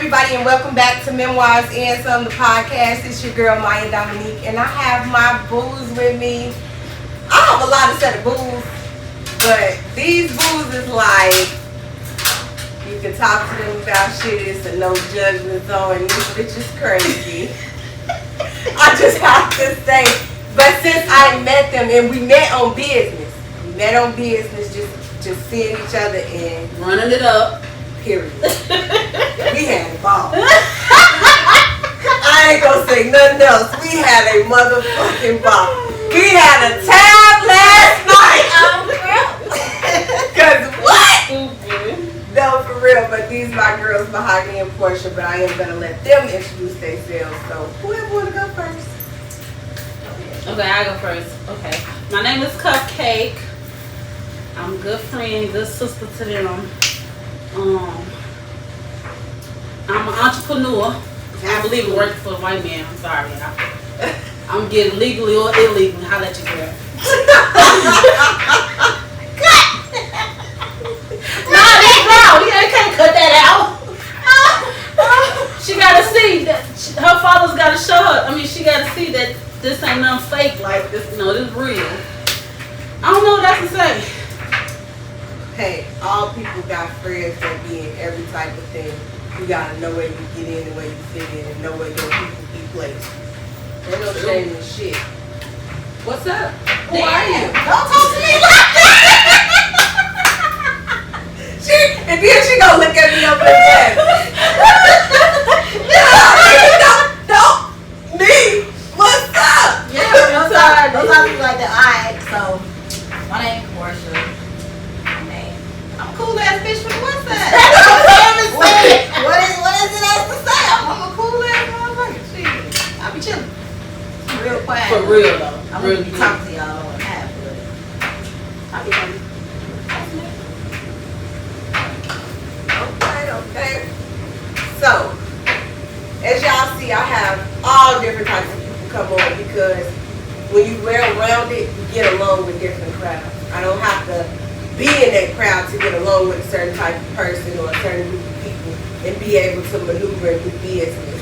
everybody, and welcome back to Memoirs and Some, the podcast. It's your girl, Myia Dominique, and I have my booze with me. I have a lot of set of booze, but these booze is like, you can talk to them about shit, it's a no judgment zone, and this bitch is crazy. I just have to say, but since I met them, and we met on business, just seeing each other and running it up. Period. We had a ball. I ain't gonna say nothing else. We had a motherfucking ball. We had a time last night. Cause what? No, for real. But these my girls, Mahogany and Porshia. But I am gonna let them introduce themselves. So whoever wanna go first? Okay, I go first. Okay. My name is Cupcake. I'm a good friend, good sister to them. I'm an entrepreneur. I believe in working for a white man. I'm sorry. I'm getting legally or illegally. Holla at you, girl. Nah, that's wrong. You can't cut that out. She gotta see that her father's gotta show her. I mean, she gotta see that this ain't nothing fake. Like this, this real. I don't know what else to say. Hey, all people got friends that be in every type of thing. You gotta know where you get in and where you fit in and know where your people be placed. There's no shame in shit. What's up? Who are you? Don't talk to me like that! And then she gonna look at me up like that. Don't. Me. What's up? Yeah, don't talk to me like that. Alright, so my name is Porshia. I'm a cool ass bitch from the west side. What is it else to say? I'm a cool ass motherfucker. Shit. I be chilling. I'm real quiet. For real though. I'm really be talking to y'all on half, but I be like, Okay. So, as y'all see, I have all different types of people come on because when you well rounded, you get along with different crowds. I don't have to be in that crowd to get along with a certain type of person or a certain group of people and be able to maneuver and do business.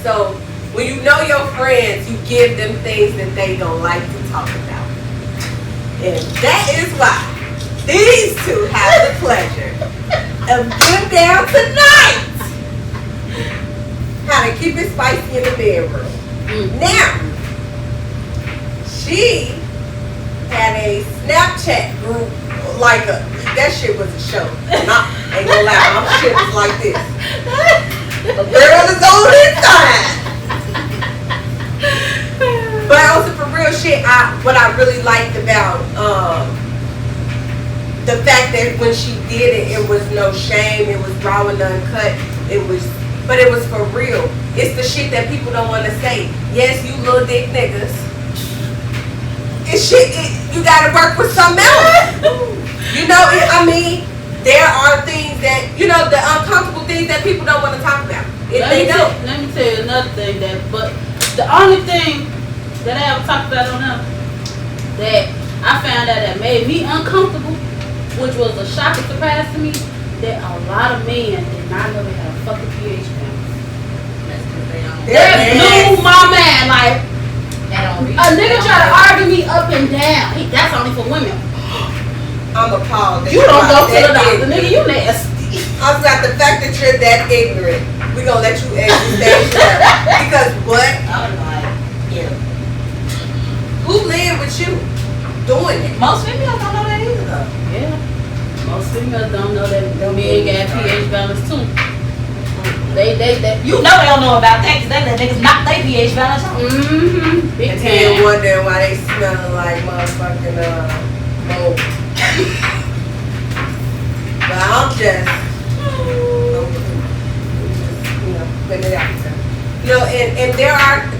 So when you know your friends, you give them things that they don't like to talk about. And that is why these two have the pleasure of getting down tonight. How to keep it spicy in the bedroom. Now, she had a Snapchat group, like that shit was a show. Ain't gonna lie, my shit was like this. The girl is on this side. But also for real shit, what I really liked about the fact that when she did it was no shame, it was raw and uncut. But it was for real. It's the shit that people don't want to say. Yes, you little dick niggas. You gotta work with something else. There are things that, the uncomfortable things that people don't want to talk about. Let me tell you another thing but the only thing that I ever talked about on them that I found out that made me uncomfortable, which was a shock and surprise to me, that a lot of men did not know they had a fucking pH balance. That blew my mind, like, a nigga try to argue me up and down. That's only for women. I'm appalled. You don't go to the doctor, nigga. You nasty. I was like, the fact that you're that ignorant, we gonna let you exit that. Because what? I was like, yeah. Who lived with you doing it? Most females don't know that either, though. Yeah. Most females don't know that men got pH balance too. They you know they don't know about that because they let niggas knock their pH balance out. Big time. And wondering why they smelling like motherfucking mold. But I'm just putting it out there. And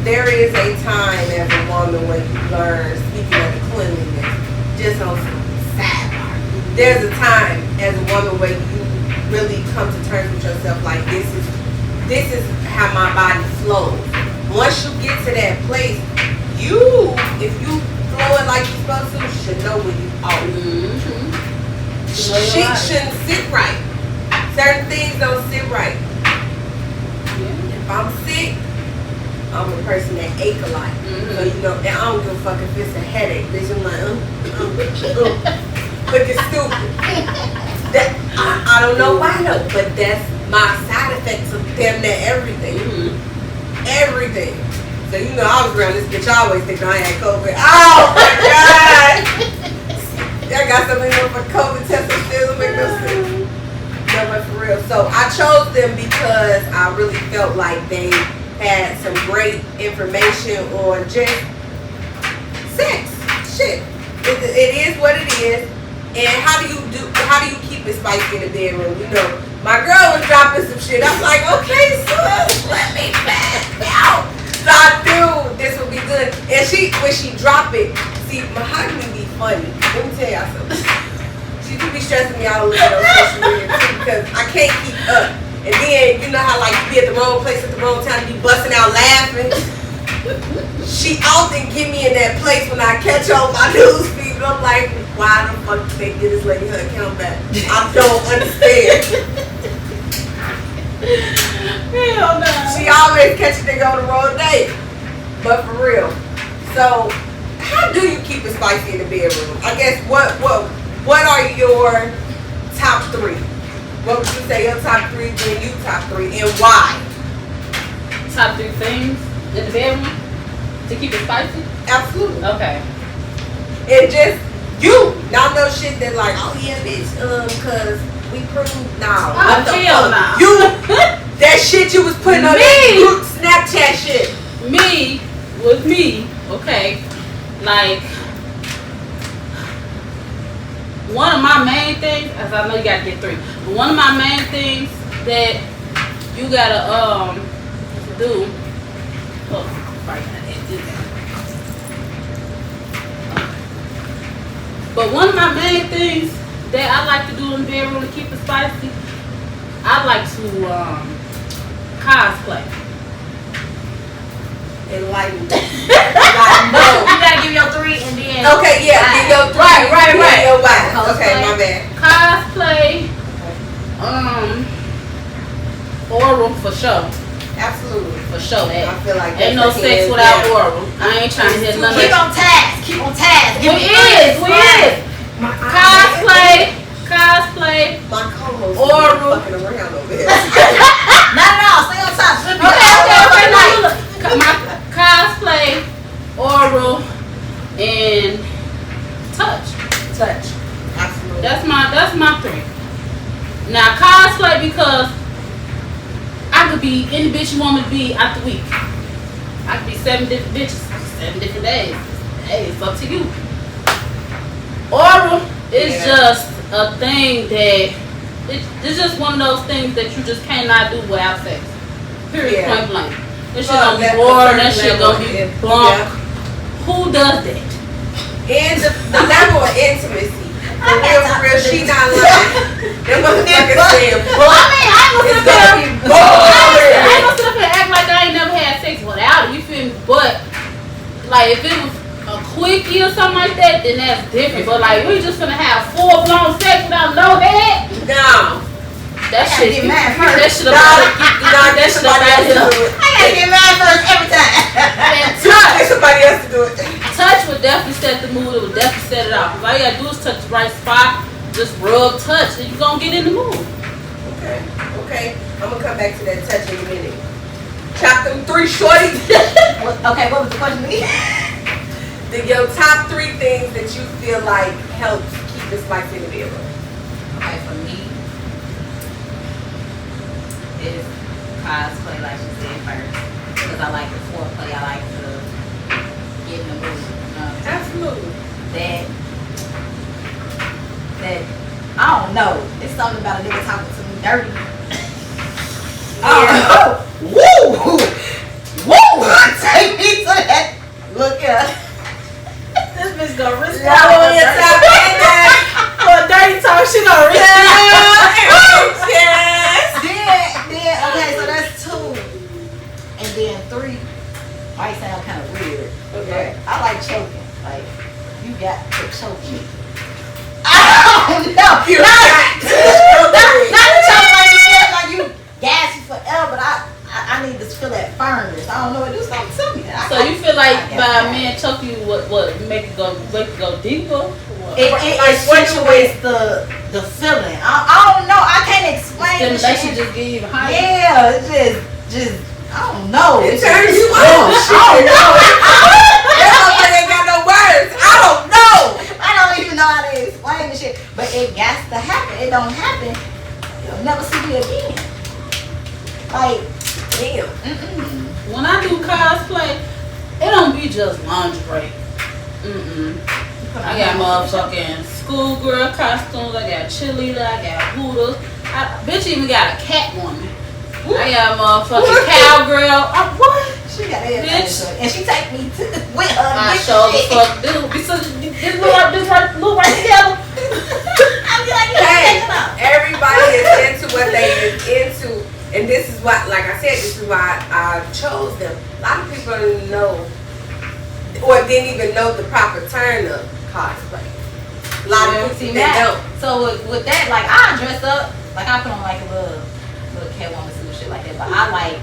there is a time as a woman when you learn, speaking of the cleanliness, just on some sidebar. There's a time as a woman where you really come to terms with yourself, like this is how my body flows. Once you get to that place, if you flow it like you're supposed to, you should know when you are. Shit shouldn't sit right. Certain things don't sit right. Yeah. If I'm sick, I'm a person that ache a lot. So, you know, and I don't give a fuck if it's a headache. Bitch, I'm like, looking stupid. That, I don't know why though, but that's my side effects of damn near everything. Everything. So, you know, I was around this bitch, I always think I had COVID. Oh my God! I got something for COVID test and still don't make no sense. No, but for real. So I chose them because I really felt like they had some great information on just sex. Shit. It is what it is. And how do you keep it spicy in the bedroom? You know, my girl was dropping some shit. I'm like, okay, sis, let me back out. So I knew this would be good. And when she drop it, see, Mahogany be funny. Let me tell y'all something. She do be stressing me out a little bit on social media too because I can't keep up. And then, you know how like you be at the wrong place at the wrong time, you be busting out laughing. She often get me in that place when I catch on my news feed. I'm like, why the fuck did they get this lady her account back? I don't understand. Hell no. She always catch a nigga on the wrong day. But for real. So, how do you keep it spicy in the bedroom? I guess what are your top 3? What would you say your top 3 then you top 3 and why? Top 3 things in the bedroom to keep it spicy? Absolutely. Okay. And just you, not no shit that like, oh yeah, bitch, cause we proved now. Oh, hell no. You, that shit you was putting on that group Snapchat shit. Me, with me, okay, like, one of my main things, as I know you gotta get 3, but one of my main things that you gotta, do, but one of my main things that I like to do in the bedroom to keep it spicy, I like to cosplay. Enlighten me. No. You gotta give your 3 and then. Okay, yeah, give your 3. Right. Your why. Okay, my bad. Cosplay, oral for sure. Absolutely. For sure. I feel like ain't no sex without oral. I ain't trying to hear none of Keep that. on task. Keep on task. We is. Cosplay. My co-host Oral. fucking around over here. Not at all. Stay on top. Okay. Look, my cosplay, oral, and touch. Absolutely. That's my 3. Now cosplay because I could be any bitch you want me to be out the week. I could be 7 different bitches, 7 different days. Hey, it's up to you. Oral is just a thing that it's just one of those things that you just cannot do without sex. Period. Point blank. This shit gonna be boring. That shit gonna be bunk. Who does that? And the level of intimacy. For real, she not lying. Them motherfuckers saying, Well, I mean, I ain't it's gonna gonna be boring. sit up here and act like I ain't never had sex without it. You feel me? But like, if it was a quickie or something like that, then that's different. But like, we just gonna have full-blown sex without no head? No. That shit. get mad That first. shit about that shit about I gotta get mad first every time. And Get somebody else to do it. touch would definitely set the mood. It would definitely set it off. All you gotta do is touch the right spot. Just rub, touch, and you gonna get in the mood. Okay. I'm gonna come back to that touch in a minute. Chop them 3 shorties. Okay, what was the question again? Your top 3 things that you feel like helps keep the spice in the bedroom. Okay, for me, is cosplay, like she said first. Because I like the foreplay, I like to get in the mood. Absolutely. That, I don't know. It's something about a nigga talking to me dirty. Yeah. Woo! Take me to that. Look at this bitch gonna risk it all. For dirty talk, she gonna risk Yes. Then, okay, so that's 2. And then 3 might sound kind of weird. Okay. I like choking. Like, you got to choke me. I don't know. You Not to choke like go deeper. It accentuates the feeling. I don't know. I can't explain. Stimulation just give you higher. Yeah, it's just I don't know. It turns you on. I don't know. That ain't got no words. I don't know. I don't even know how to explain the shit. But it got to happen. It don't happen, you'll never see me again. Like, Damn. When I do cosplay, it don't be just lingerie. I got motherfucking schoolgirl costumes. I got cheerleader. I got hooters. Bitch even got a cat woman. I got motherfucking cowgirl. What? she got everything. Bitch. And she take me to with her. I show the fuck. This look right together. I be like, Hey, yeah, everybody is into what they is into, and this is why, like I said, this is why I chose them. A lot of people didn't know, or didn't even know the proper term of cosplay. A lot of people see they that. don't. So with that, like I dress up, like I put on like a little Catwoman suit, shit like that. But I like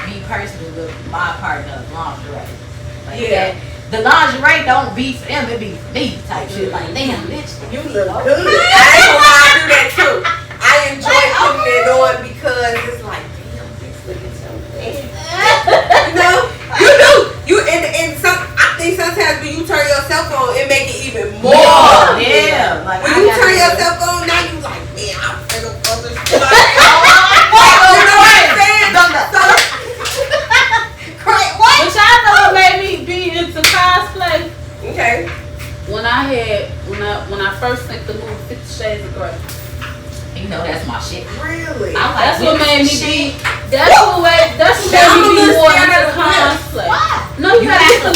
me personally with my partner lingerie. Like Yeah. that. The lingerie don't be for them, it be for me type shit. Like damn, bitch, You look good. I ain't gonna lie, I do that too. I enjoy putting it on because it's like, damn, bitch, look at so bad. You know, you do. You and some. I think sometimes when you turn yourself on, it make it even more. Yeah. Like When I you gotta turn do yourself it. on, now you like, man, I'm finna fuck this shit. You know what I'm saying? Great, what? But y'all know what made me be into cosplay? Okay. When I first think the movie 50 Shades of Grey. You know that's my shit. Really? That's what made me be. That's what made I'm me be a more little scared into of the cosplay. Why? No, you gotta get the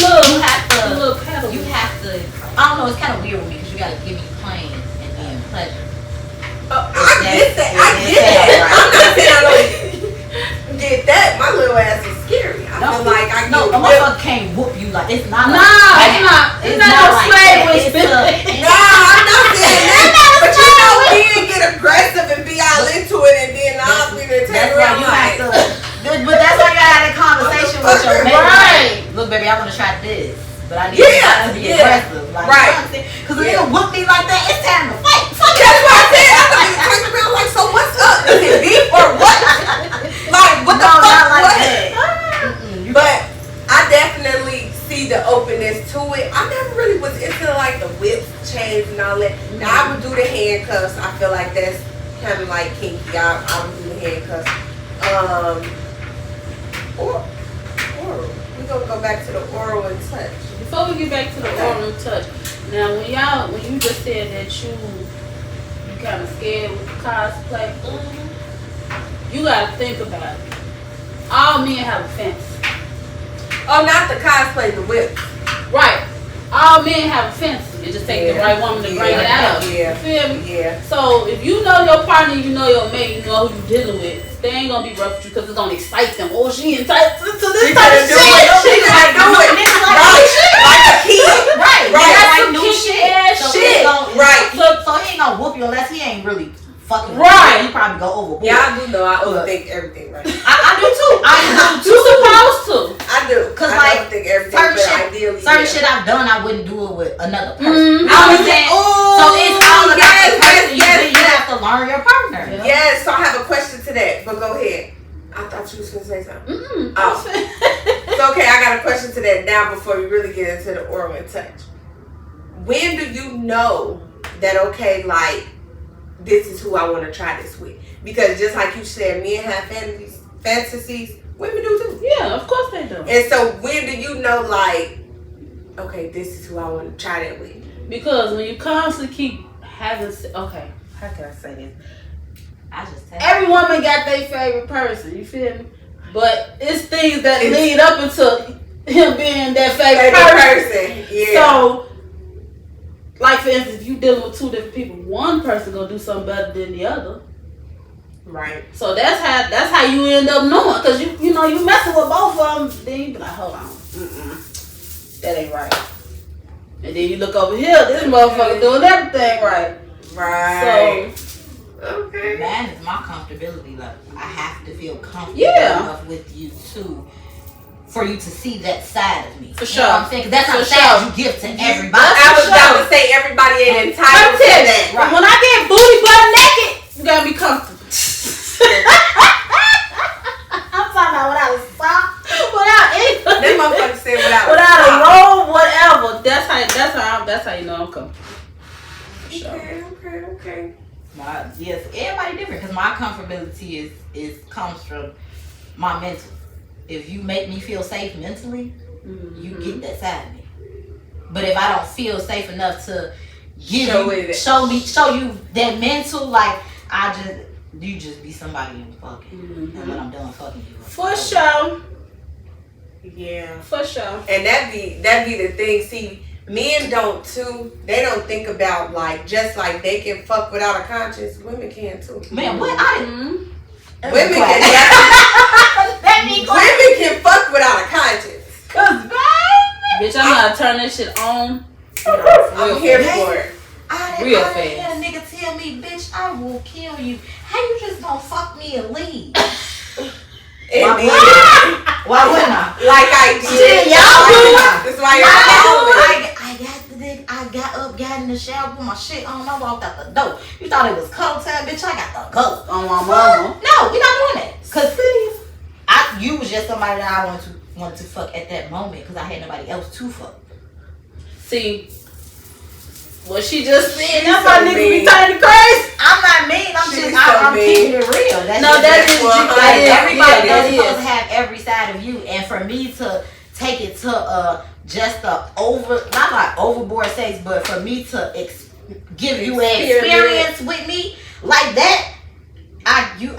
little pedal. You have to. I don't know. It's kind of weird with me because you gotta give me pain and then pleasure. I get that. I'm not saying I don't get that. My little ass is scary. I feel like I No, a get motherfucker can't whoop you like it's not. No, like, it's not no like slave that. with No, I'm not saying that. But you know, men get aggressive and be all into it, and then I'll be there That's telling why you have to. But that's why you gotta have a conversation with your baby. Right. Like, look, baby, I want to try this, but I need Yeah, to be yeah. aggressive. Like, Right. Because if you whoop me like that, it's time to fight. That's what I said. I thought you turned around like, so what's up? Is it beef or what? Like, what the No, fuck? not like What? that. But I definitely see the openness to it. I never really was into like the whips, chains, and all that. Now I would do the handcuffs. I feel like that's kind of like kinky. I would do the handcuffs. Or we're gonna go back to the oral and touch. Before we get back to the oral touch, now when you just said that you kind of scared with the cosplay, you gotta think about it. All men have a fantasy. Oh, not the cosplay, the whip. Right. All men have a fantasy. It just takes the right woman to bring it out. Yeah. You feel me? Yeah. So if you know your partner, you know your mate, you know who you dealing with, they ain't gonna be rough with you because it's gonna excite them. Oh, she entitled to this type of shit. She gotta do it. Like a kid. Right. Right. Like new shit. So Shit. Right. Right. So he ain't gonna whoop you unless he ain't really fucking. Right. He probably go overboard. Yeah, I do know. I overthink everything, right? I do too. You supposed to. I do. Cause I like overthink everything, certain but shit, ideally, certain yeah. shit I've done, I wouldn't do it with another person. Mhm. I was saying. Oh, So it's all about yes, the person. yes, You have to learn your partner. Yeah. Yes, so I have a question to that, but go ahead. I thought you was gonna say something. Oh. So okay, I got a question to that now before we really get into the oral and touch. When do you know that okay, like this is who I want to try this with? Because just like you said, men have fantasies, women do too. Yeah, of course they do. And so when do you know like, okay, this is who I want to try that with? Because when you constantly keep having, okay, how can I say this? I just tell Every woman got their favorite person, you feel me? But it's things that lead up into him being that favorite person. Yeah. So, like for instance, if you dealing with two different people, one person gonna do something better than the other. Right. So that's how you end up knowing, cause you know you messing with both of them, then you be like, hold on, that ain't right. And then you look over here, this motherfucker doing everything right. Right. So. Okay. That is my comfortability level. I have to feel comfortable Yeah. enough with you to for you to see that side of me. For You know what I'm saying? 'Cause that's not For side sure. you give to everybody. I was about to say everybody ain't entitled to that. Right. When I get booty butt naked, you gotta be comfortable. I'm talking about without a sock, Without anything. Them motherfuckers said Without a robe, whatever. That's how you know I'm comfortable. For sure. Okay. Yes, everybody different because my comfortability is comes from my mental. If you make me feel safe mentally, you get that side of me. But if I don't feel safe enough to show you that mental, like you just be somebody I'm fucking, and when I'm done fucking you, for sure. Yeah, for sure. And that be the thing. See, men don't too. They don't think about like just like they can fuck without a conscience. Women can too. Man, what Women can fuck without a conscience. Cause baby, bitch, I'm gonna turn this shit on. I'm here for it. Real fast. A nigga tell me, bitch, I will kill you. How you just gonna fuck me and leave? Why wouldn't I? Like I did. Shit, y'all do it. That's why y'all I got the dick. I got up, got in the shower, put my shit on. I walked out the door. You thought it was cuddle time, bitch? I got the go. On my mama. No, we not doing that. Cause you was just somebody that I wanted to fuck at that moment because I had nobody else to fuck. See, what she just said, that's why niggas be turning crazy. I'm not mean. I'm keeping it real. That is everybody doesn't supposed to have every side of you, and for me to take it to just not like overboard sex, but for me to give you an experience with me like that, you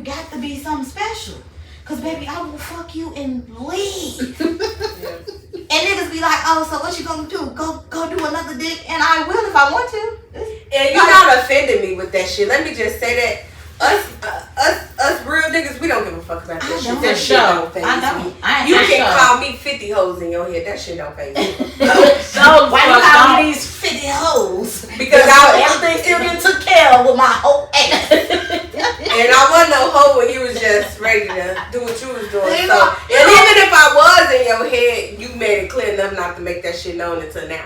got to be something special. Cause baby, I will fuck you and leave. And niggas be like, oh, so what you gonna do? Go do another dick, and I will if I want to. And you not offending me with that shit. Let me just say that us real niggas, we don't give a fuck about that shit. That shit don't phase me. You can call me 50 hoes in your head. That shit don't phase me. Why you call me these 50 hoes? Because everything still getting took care of with my whole ass. And I wasn't no hoe when you was just ready to do what you was doing. So, and even if I was in your head, you made it clear enough not to make that shit known until now.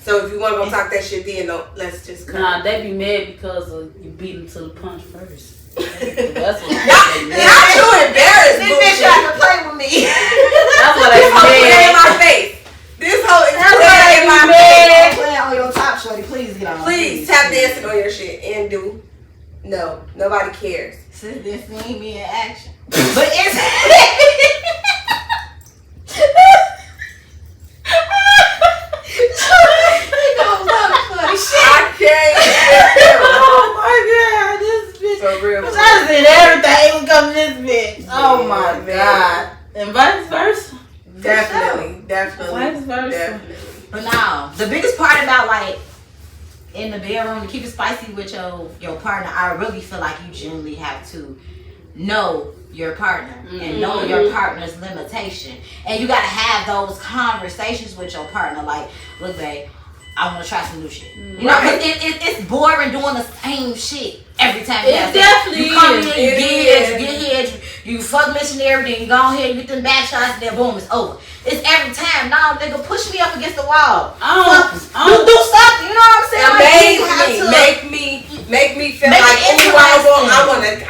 So if you want to go talk that shit, then let's just come. Nah, they be mad because you beat them to the punch first. That's what y'all too embarrassed. This bitch trying to play with me. That's what they mad in my face. This hoe is playing in my face. Playing on your top, shorty. Please get on. Please tap dancing on your shit and do. No, nobody cares. Sis, this seen me in action. But it's I can't. Oh my god, this bitch. For real. I said everything was coming this bitch. Oh my god. And vice versa. Definitely. Vice versa. Definitely. But now, the biggest part about like in the bedroom to keep it spicy with your partner, I really feel like you genuinely have to know your partner and know your partner's limitation, and you gotta have those conversations with your partner. Like, look, babe, I want to try some new shit. You know, cause it's boring doing the same shit every time. It definitely you come in, you get here, you fuck missionary, then you go ahead, you get them back shots, and then boom, it's over. It's every time. Now, nigga, push me up against the wall. Do something. You know what I'm saying? Make me feel like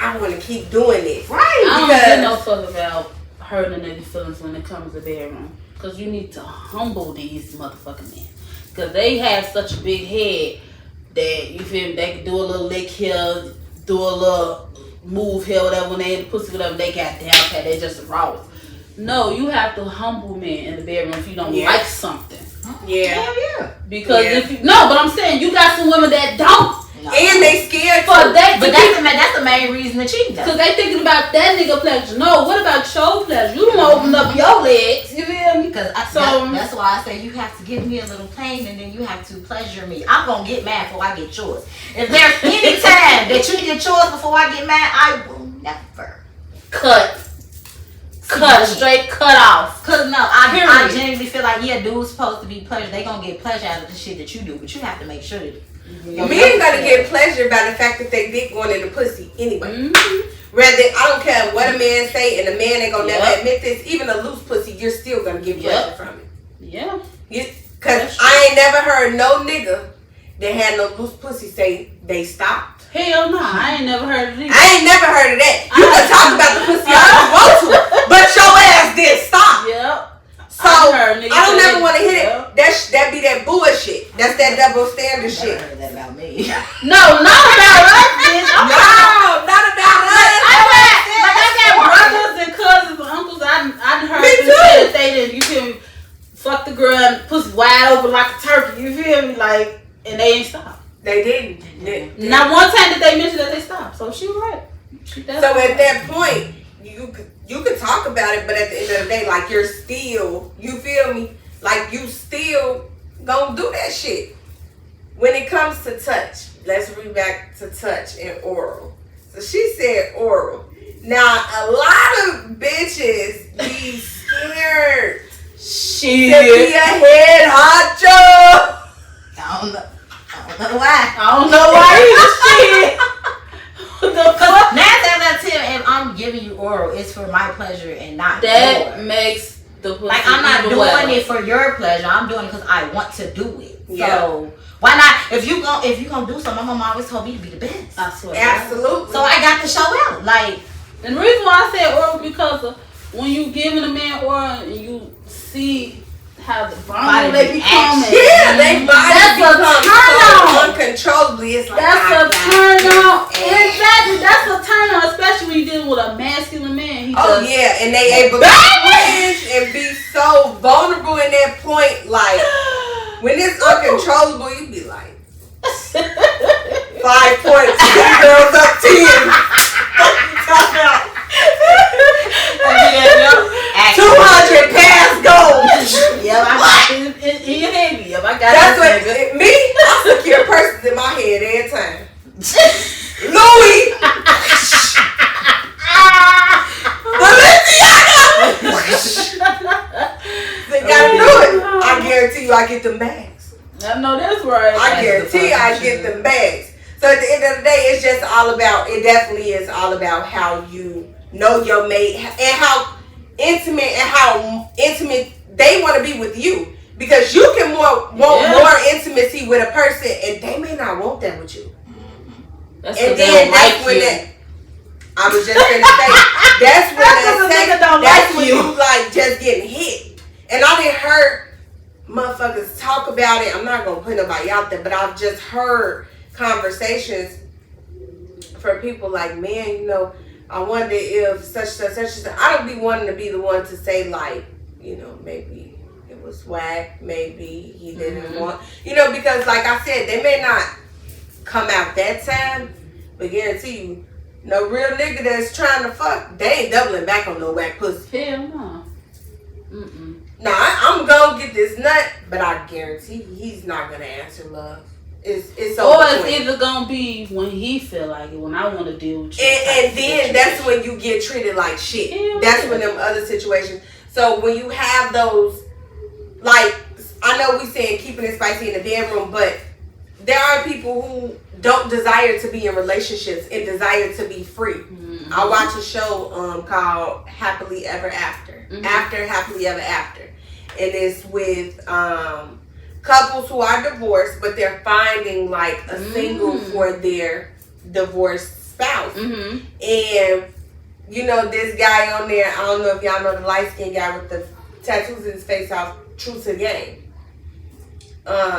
I want to keep doing this. Right. I don't give no fuck about hurting a nigga's feelings when it comes to bedroom. Because you need to humble these motherfucking men. Because they have such a big head that, you feel me, they can do a little lick here, do a little move here, whatever, when they in the pussy, whatever, they got down pat, they just the rawest. No, you have to humble men in the bedroom if you don't like something. Yeah. Hell yeah. Because if you, no, but I'm saying, you got some women that don't. No. And they scared but that's the main reason to cheat. Because they thinking about that nigga pleasure. No, what about your pleasure? You don't open up your legs. You feel me? Because that's why I say you have to give me a little pain and then you have to pleasure me. I'm going to get mad before I get yours. If there's any time that you get yours before I get mad, I will never. Straight cut off. Cause no, I genuinely feel like dude's supposed to be pleasure. They gonna get pleasure out of the shit that you do, but you have to make sure that men gonna get pleasure by the fact that they dick going in the pussy anyway. Rather, I don't care what a man say, and a man ain't gonna never admit this. Even a loose pussy, you're still gonna get pleasure from it. Yeah. Cause I ain't never heard no nigga that had no loose pussy say they stopped. Hell no, I ain't never heard of it. I ain't never heard of that. You can talk about the pussy all you want to, but your ass did stop. Yep. So I don't never want to hit it. That be that bullshit. That's that double standard shit. I heard that about me. No, not about us, bitch. No, not about us. I got brothers and cousins and uncles. I heard Me them too. say that they didn't. You feel me? Fuck the girl and pussy wide open like a turkey. You feel me? Like, and they ain't stopped. They didn't. Not one time did they mention that they stopped. So she was right. So at that point, you could talk about it, but at the end of the day, like you're still, you feel me? Like you still gonna do that shit. When it comes to touch, let's read back to touch and oral. So she said oral. Now a lot of bitches be scared Shit. to be a head honcho. I don't know why. I don't know why either. Shit. What the fuck? 9 times out of 10, if I'm giving you oral, it's for my pleasure and not That yours. makes the pussy Like, I'm not even doing wetter. it for your pleasure. I'm doing it because I want to do it. Yeah. So why not? If you gonna do something, my mom always told me to be the best. I swear. Absolutely. So I got to show out. Like, And the reason why I said oral because of when you giving a man oral and you see how the body they become. Yeah, they body That's a becomes turn so on. uncontrollably. It's like That's I a turn on. got this ass. Exactly. That's a turn on, especially when you're dealing with a masculine man. He Oh just, yeah, and they able to cringe and be so vulnerable in that point. Like when it's uncontrollable, you be like 5 points, 2 girls up 10. What you talking about? 200 pass goals. Yep, I got it in your head. Yep, I got That's it. what me. I secure persons in my head every time. Louis, Balenciaga. They gotta do it. I guarantee you, I get them bags. I know that's right. I guarantee I get them bags. So at the end of the day, it's just all about. It definitely is all about how you know your mate and how intimate they want to be with you. Because you can want more intimacy with a person, and they may not want that with you. That's And then that's when that. I was just gonna say that's when you like just getting hit. And I didn't heard motherfuckers talk about it. I'm not gonna put nobody out there, but I've just heard conversations from people like, man, you know, I wonder if such and such. I don't be wanting to be the one to say like, you know, maybe it was whack, maybe he didn't want, you know, because like I said, they may not come out that time, but guarantee you, no real nigga that's trying to fuck, they ain't doubling back on no whack pussy. Hell no. Nah, I'm gonna get this nut, but I guarantee he's not gonna answer love. It's so. Or it's either gonna be when he feel like it, when I want to deal with you. And then that's when you get treated like shit. Yeah. That's when them other situations. So when you have those, like, I know we saying keeping it spicy in the bedroom, but there are people who don't desire to be in relationships and desire to be free. Mm-hmm. I watch a show called Happily Ever After. Mm-hmm. After Happily Ever After. And it's with couples who are divorced, but they're finding like a single for their divorced spouse. Mm-hmm. And you know, this guy on there, I don't know if y'all know the light-skinned guy with the tattoos in his face off True to the Game.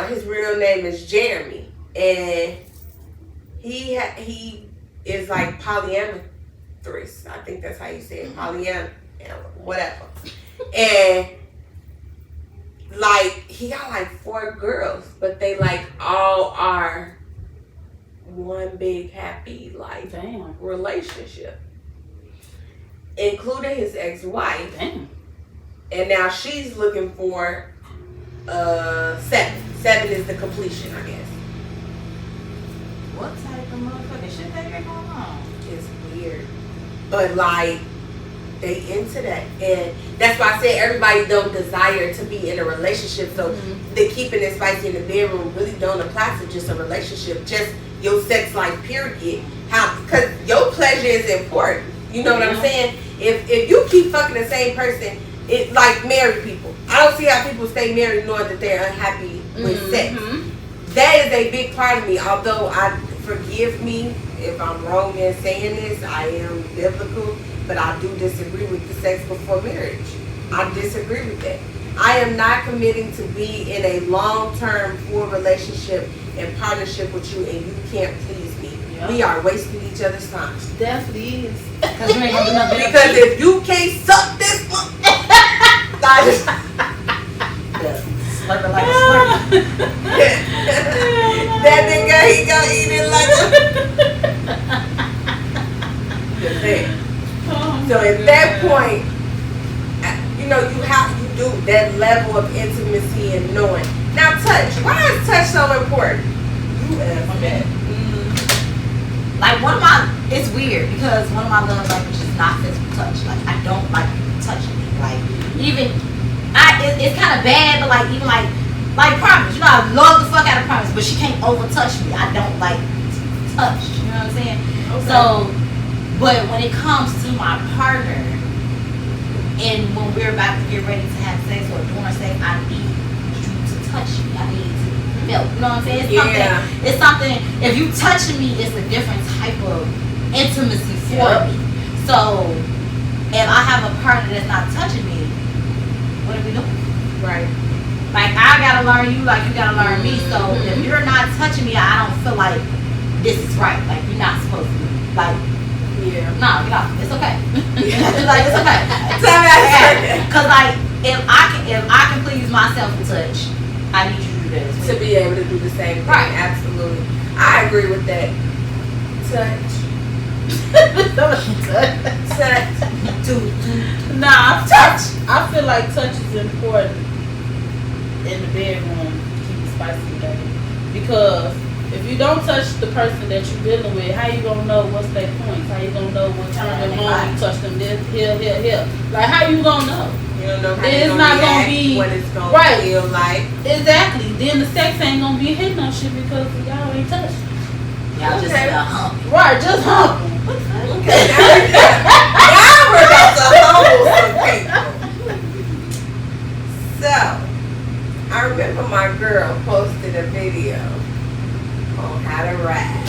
His real name is Jeremy, and he is like polyamorous. I think that's how you say it, polyam, whatever. And like he got like 4 girls, but they like all are one big happy like relationship, including his ex-wife. Damn. And now she's looking for 7. 7 is the completion, I guess. what type of motherfucking shit they got going on? It's weird, but like they into that, and that's why I say everybody don't desire to be in a relationship. So the keeping it spicy in the bedroom really don't apply to just a relationship, just your sex life period. Because your pleasure is important. You know what I'm saying? If you keep fucking the same person, it like married people. I don't see how people stay married knowing that they're unhappy with sex. That is a big part of me. Although forgive me if I'm wrong in saying this, I am biblical, but I do disagree with the sex before marriage. I disagree with that. I am not committing to be in a long-term full relationship and partnership with you, and you can't please me. Yep. We are wasting each other's time. Definitely is. Because you ain't gonna do nothing. Because if you can't suck this one, slurping like a slurpee. That nigga, he gonna eat it like a. So at that point, you do that level of intimacy and knowing. Now touch. Why is touch so important? You ask me. Like it's weird because one of my love languages is not physical touch. Like I don't like people touching me. Like it's kind of bad, but like even like promise. You know I love the fuck out of promise, but she can't over touch me. I don't like touch. You know what I'm saying? Okay. So, but when it comes to my partner, and when we're about to get ready to have sex or during sex, I need you to touch me. I need to feel. You know what I'm saying? It's something. If you touching me, it's a different type of intimacy for me. So if I have a partner that's not touching me, what are we doing? Right. Like I gotta learn you, like you gotta learn me. So if you're not touching me, I don't feel like this is right. Like you're not supposed to. Like. Yeah. No, it's okay. Like it's okay. Cause like if I can please myself with touch, I need you to do that to be able to do the same thing. Right. Absolutely. I agree with that. Touch. Nah, touch. I feel like touch is important in the bedroom to keep it spicy together. Because if you don't touch the person that you're dealing with, how you gonna know what's their points? How you gonna know what turn them on? You touch them this, here. Like how you gonna know? You don't know how it's not gonna be what it's gonna feel like. Exactly. Then the sex ain't gonna be hitting on shit because y'all ain't touched. Y'all just hump. Right, just hump. Okay. Now we're about to humble some people. So I remember my girl posted a video on how to ride.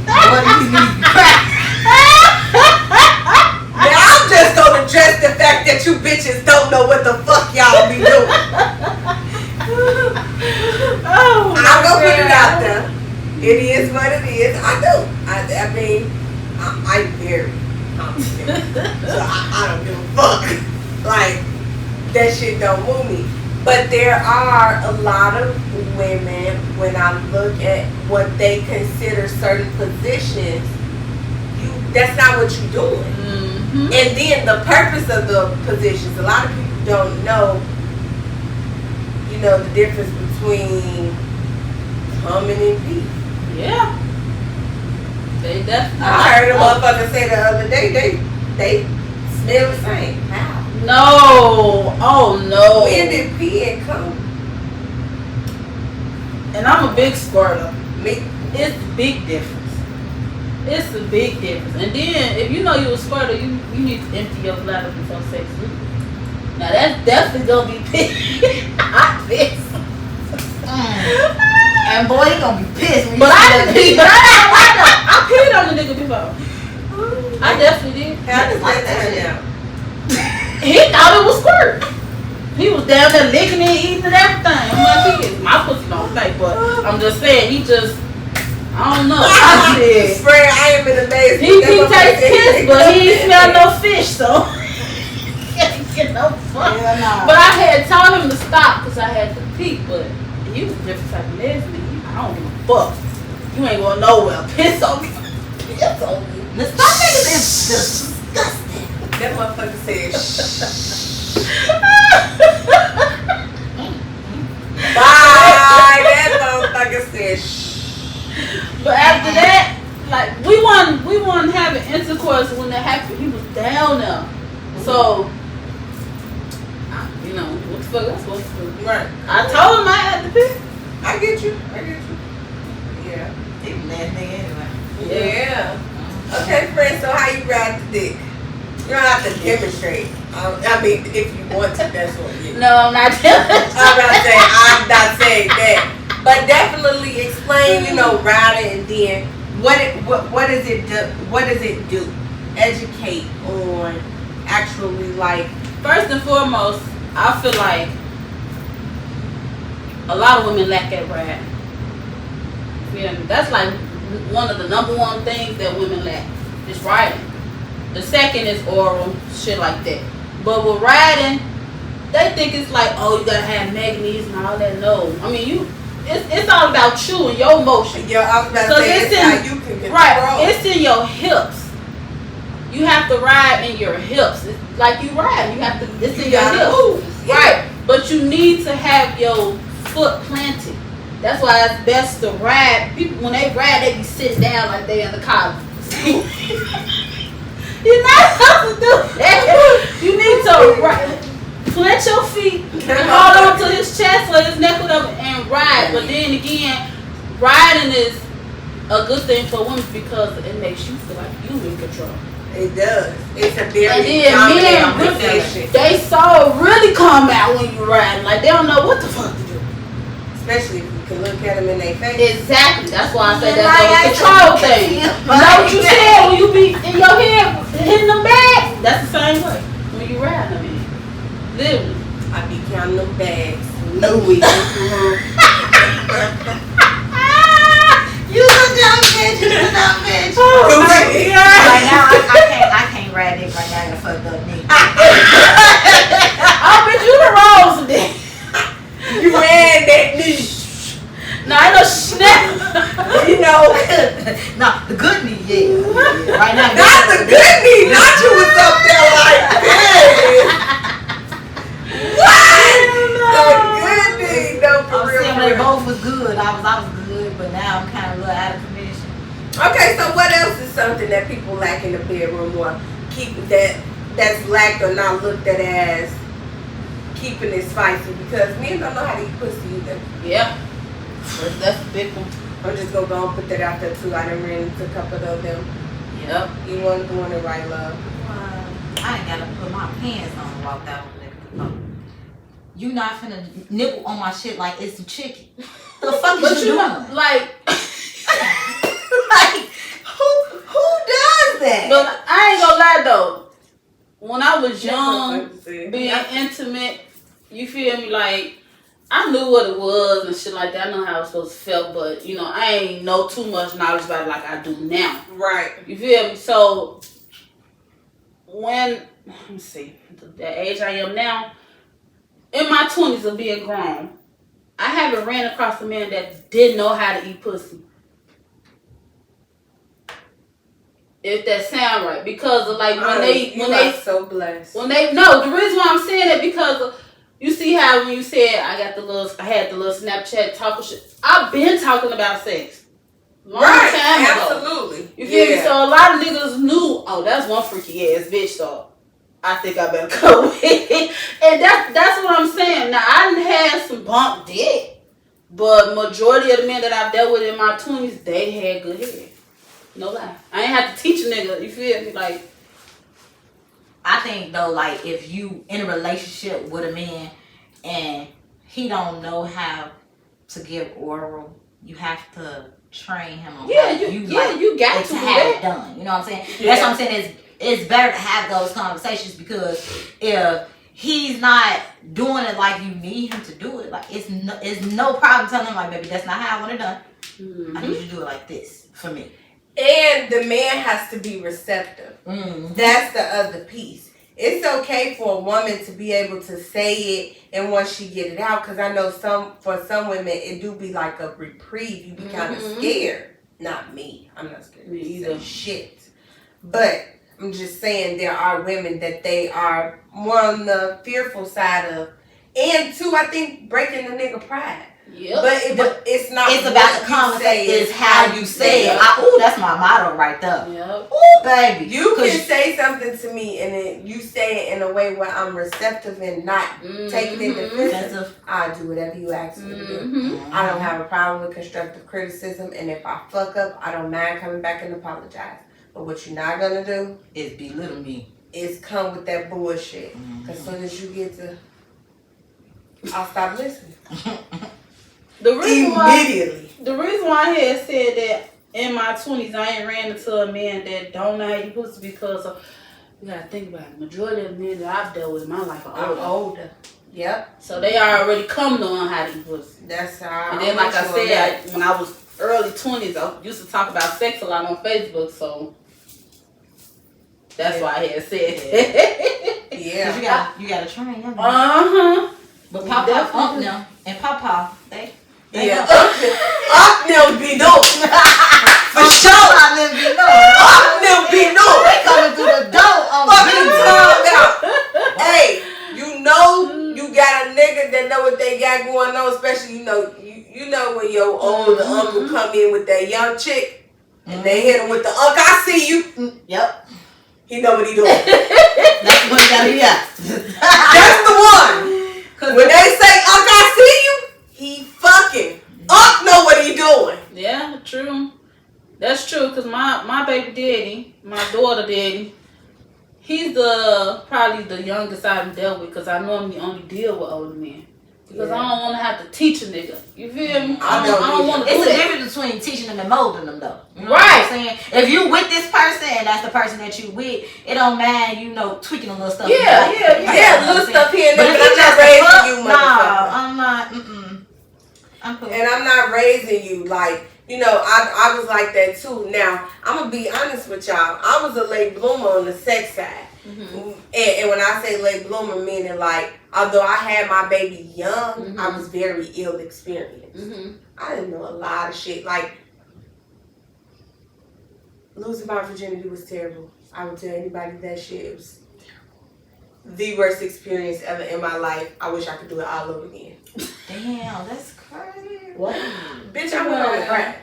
What do you need? Now I'm just gonna address the fact that you bitches don't know what the fuck y'all be doing. I'm gonna put it out there. It is what it is. I do. I mean, I'm very confident. So I don't give a fuck. Like, that shit don't move me. But there are a lot of women, when I look at what they consider certain positions, that's not what you're doing. Mm-hmm. And then the purpose of the positions, a lot of people don't know, the difference between coming and beef. Yeah. They definitely. I heard a motherfucker say the other day, they smell the same. How? No. Oh no. When did pee and come? And I'm a big squirter. Me? It's a big difference. It's a big difference. And then if you know you're a squirter, you need to empty your bladder before sex. Now that's definitely gonna be pissed. I'm pissed. And boy, he gonna be pissed when but I didn't pee. But I peed on the nigga before. I definitely did. How does that turn out? He thought it was squirt. He was down there licking it, eating and everything. I'm like, my pussy don't stink, but I'm just saying, he just, I don't know. I said, Spray, I am in the maze. He tastes piss, but he ain't smell no fish, so he ain't get no fuck. Yeah, nah. But I had told him to stop because I had to pee, but he was a different type of lesbian. I don't give a fuck. You ain't going nowhere. Piss on me. Piss on me. The stuff niggas is disgusting. That motherfucker said, shh. Bye. That motherfucker said, shh. But after that, like, we wasn't having intercourse when that happened. He was down there. So, what the fuck that's supposed to do? Right. I told him I had to piss. I get you. Yeah. He was nasty nigga anyway. Yeah. Okay, friend. So how you ride the dick? You don't have to demonstrate. I mean, if you want to, that's what you. No, I'm not I'm not saying that. But definitely explain, riding, and then what does it do? What does it do? Educate on actually like. First and foremost, I feel like a lot of women lack that ride. Yeah, that's like one of the number one things that women lack is riding. The second is oral, shit like that. But with riding, they think it's like, oh, you gotta have magnesia and all that. No, I mean it's all about you and your emotion. I was about to say it's how you can control. Right, it's in your hips. You have to ride in your hips. It's like you ride, it's in your hips. Move. Right, but you need to have your foot planted. That's why it's best to ride. People, when they ride, they be sitting down like they in the car. You're not supposed to do that. You need to plant your feet, hold on to his chest or his neck, whatever, and ride. But then again, riding is a good thing for women because it makes you feel like you in control. It does. It's a very and then men, they saw it really come out when you riding. Like they don't know what the fuck to do. Especially if you can look at them in their face. Exactly. That's why I said that's a control thing. You know what you said when you be in your head hitting them bags? That's the same way when you ride them in. Literally. I be counting them bags. Louis. You a dumb bitch. Oh my God. Right now, I can't ride it right now. I fucked up knee. Oh, bitch, you the rose today. You ran that knee. No, I know snap. No, the good knee, yeah. Right now, Not the good knee. Not you was up there like this. What? The good knee. No, for I'm real. saying For they real. both was good. I was good, but now I'm kind of a little out of commission. Okay, so what else is something that people lack in the bedroom or keep that's lacked or not looked at as keeping it spicy? Because men don't know how to eat pussy either. Yeah. That's a big one. I'm just gonna go and put that out there too. I done ran into a couple of them. Yep. You wasn't doing it right, love. I ain't gotta put my pants on and walk out with it. You not finna nibble on my shit like it's some chicken. The fuck is you doing? Like who does that? but I ain't gonna lie though. When I was young, being intimate, you feel me? Like I knew what it was and shit like that. I know how it was supposed to feel, but I ain't know too much knowledge about it like I do now. Right. You feel me? So when let me see, the age I am now, in my 20s of being grown, I haven't ran across a man that didn't know how to eat pussy. If that sound right, because of like when they so blessed. the reason why I'm saying that because of, you see how when you said I had the little Snapchat talking shit. I've been talking about sex. Long time ago. Absolutely. You feel me? So a lot of niggas knew, oh, that's one freaky ass bitch, so I think I better go with it. And that's what I'm saying. Now I done had some bump dick, but majority of the men that I've dealt with in my 20s, they had good hair. No lie. I ain't have to teach a nigga, you feel me? Like, I think though, like if you in a relationship with a man and he don't know how to give oral, you have to train him on you got to do have that. it done. You know what I'm saying? Yeah. That's what I'm saying. It's better to have those conversations because if he's not doing it like you need him to do it, like it's no problem telling him like, baby, that's not how I want it done. Mm-hmm. I need you to do it like this for me. And the man has to be receptive. Mm-hmm. That's the other piece. It's okay for a woman to be able to say it and once she get it out, because I know for some women it do be like a reprieve. You be kind of scared. Not me. I'm not scared. Me either. Shit. But I'm just saying there are women that they are more on the fearful side of, and two, I think breaking the nigga pride. Yep. But it's not. It's about the conversation. It's how you say it. Ooh, that's my motto right there. Yep. Ooh, baby. You can say something to me and then you say it in a way where I'm receptive and not taking it defensive. I'll do whatever you ask me to do. I don't have a problem with constructive criticism, and if I fuck up, I don't mind coming back and apologize. But what you're not gonna do is belittle me. Is come with that bullshit. As soon as you get to, I'll stop listening. The reason Immediately. why I had said that in my 20s I ain't ran into a man that don't know how you pussy because of, you gotta think about it. Majority of the men that I've dealt with in my life are older. Yep. So they already come knowing how to pussy. That's how. And then like I said, when I was early 20s, I used to talk about sex a lot on Facebook, so that's why I had said that. Yeah. You gotta train them. But Papa now and Papa, they Up be dope. For sure. Up be dope. They coming through the door on fucking tongue out. Hey, you know you got a nigga that know what they got going on, especially you know when your older uncle come in with that young chick and they hit him with the uncle, I see you. Yep. He know what he doing. That's what he got to That's the one. When they say uncle, I see you, he fucking. Unc know what he doing. Yeah, true. That's true, because my baby daddy, my daughter daddy, he's probably the youngest I've dealt with, because I normally only deal with older men. Because I don't want to have to teach a nigga. You feel me? I don't want to do It's that. a difference between teaching them and molding them, though. You know what I'm saying? If you with this person and that's the person that you with, it don't mind, tweaking a little stuff. Yeah, little stuff here and there, but I'm not raising you, motherfucker. I'm not, I'm cool. And I'm not raising you like, I was like that too. Now, I'm going to be honest with y'all. I was a late bloomer on the sex side. And when I say late bloomer, meaning like, although I had my baby young, I was very ill experienced. I didn't know a lot of shit. Like, losing my virginity was terrible. I would tell anybody that shit. It was the worst experience ever in my life. I wish I could do it all over again. Damn, that's crazy. What? Bitch, I went home and cried.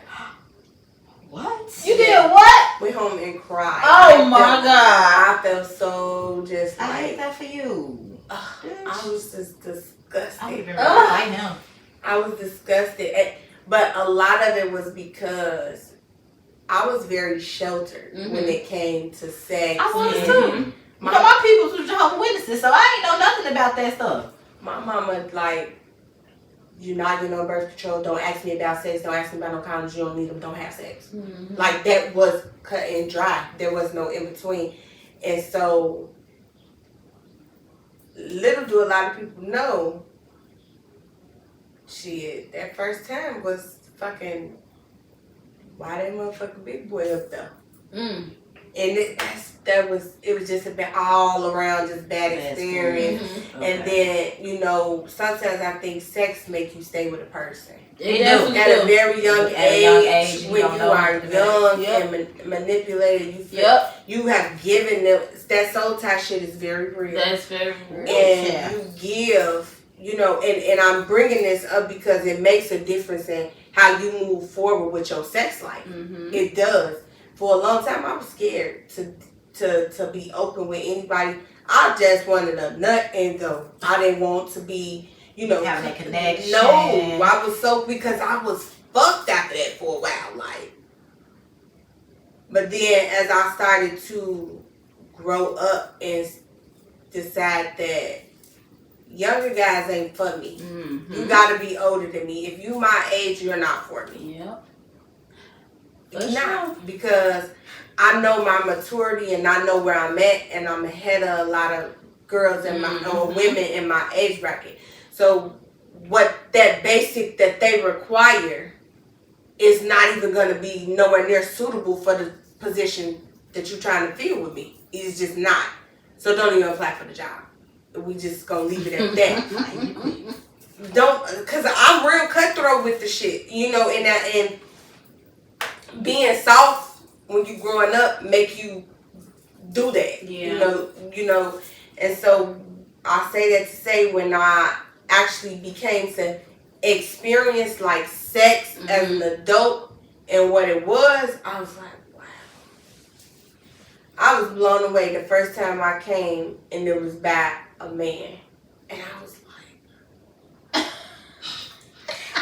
What? You did what? Went home and cried. Oh my God. I felt so just like. I hate that for you. I was just disgusted. I would have been right now. I was disgusted. But a lot of it was because I was very sheltered when it came to sex. I was too. My people was Jehovah's Witnesses, so I ain't know nothing about that stuff. My mama, like, you're not getting on birth control. Don't ask me about sex. Don't ask me about no condoms. You don't need them. Don't have sex. Like, that was cut and dry. There was no in between. And so, little do a lot of people know, shit, that first time was fucking, why that motherfucking big boy up there? And it was just a bad, all around just bad experience. And then, sometimes I think sex make you stay with a person. At a very young age, when you are young and manipulated, you feel you have given them, that soul tie shit is very real. That's very real. And you give, and I'm bringing this up because it makes a difference in how you move forward with your sex life. It does. For a long time, I was scared to be open with anybody. I just wanted a nut and go. I didn't want to be, having that connection. No, I was because I was fucked after that for a while, like. But then, as I started to grow up and decide that younger guys ain't for me, you gotta be older than me. If you my age, you're not for me. Not because I know my maturity and I know where I'm at, and I'm ahead of a lot of girls and women in my age bracket. So what that basic that they require is not even going to be nowhere near suitable for the position that you're trying to fill with me. It's just not. So don't even apply for the job. We just gonna leave it at that. Don't, cause I'm real cutthroat with the shit, and being soft when you growing up make you do that. And so I say that to say when I actually became to experienced like sex as an adult and what it was, I was like, wow. I was blown away the first time I came and it was by a man. And I was like,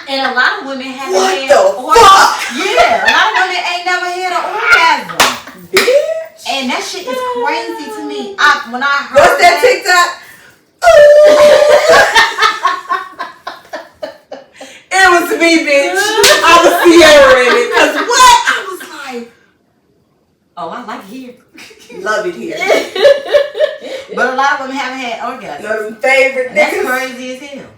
and a lot of women haven't what had the fuck? Yeah, a lot of women ain't never had an orgasm. Bitch. And that shit is crazy to me. When I heard what's that TikTok? It was me, bitch. I was Sierra in it. Cause what? I was like, oh, I like it here. love it here. But a lot of women haven't had orgasms. No, favorite That's niggas. crazy as hell.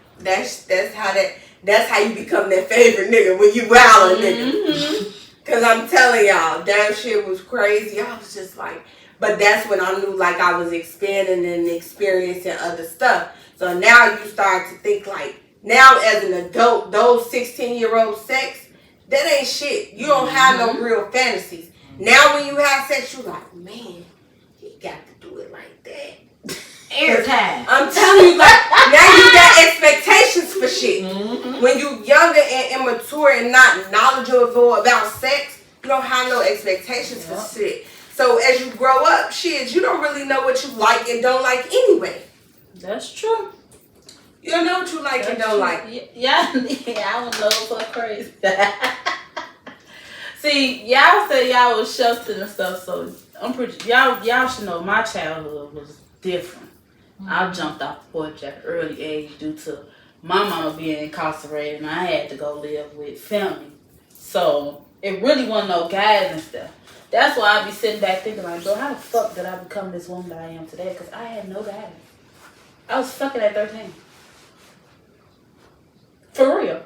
That's how you become that favorite nigga when you wildin' nigga. Cause I'm telling y'all, that shit was crazy. I was just like, but that's when I knew like I was expanding and experiencing other stuff. So now you start to think like, now as an adult, those 16-year-old sex, that ain't shit. You don't have no real fantasies. Now when you have sex, you like, man, he got to do it like that. Every time. I'm telling you, like, now you got expectations for shit. When you younger and immature and not knowledgeable about sex, you don't have no expectations for shit. So as you grow up, shit, you don't really know what you like and don't like anyway. That's true. You don't know what you like and don't like. Yeah, I don't know for crazy. See, y'all say y'all was sheltered and stuff, so I'm pretty. Y'all should know my childhood was different. I jumped off the porch at an early age due to my mama being incarcerated, and I had to go live with family. So it really wasn't no guys and stuff. That's why I be sitting back thinking like, bro, how the fuck did I become this woman that I am today? Because I had no guidance. I was fucking at 13. For real.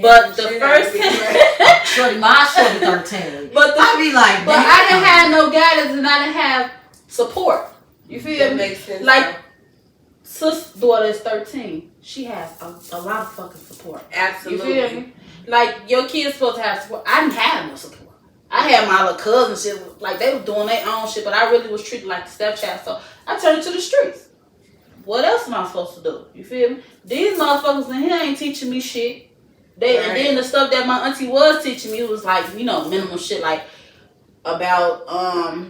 But the first time, Shorty 13. But I be like, but I didn't have no guidance and I didn't have support. You feel That me? makes sense. Like, sis' daughter is 13. She has a lot of fucking support. Absolutely. You feel me? Like, your kid's supposed to have support. I didn't have no support. I had my little cousins shit, like they were doing their own shit, but I really was treated like the stepchild, so I turned to the streets. What else am I supposed to do? You feel me? These motherfuckers in here ain't teaching me shit. And then the stuff that my auntie was teaching me was like, you know, minimal shit like about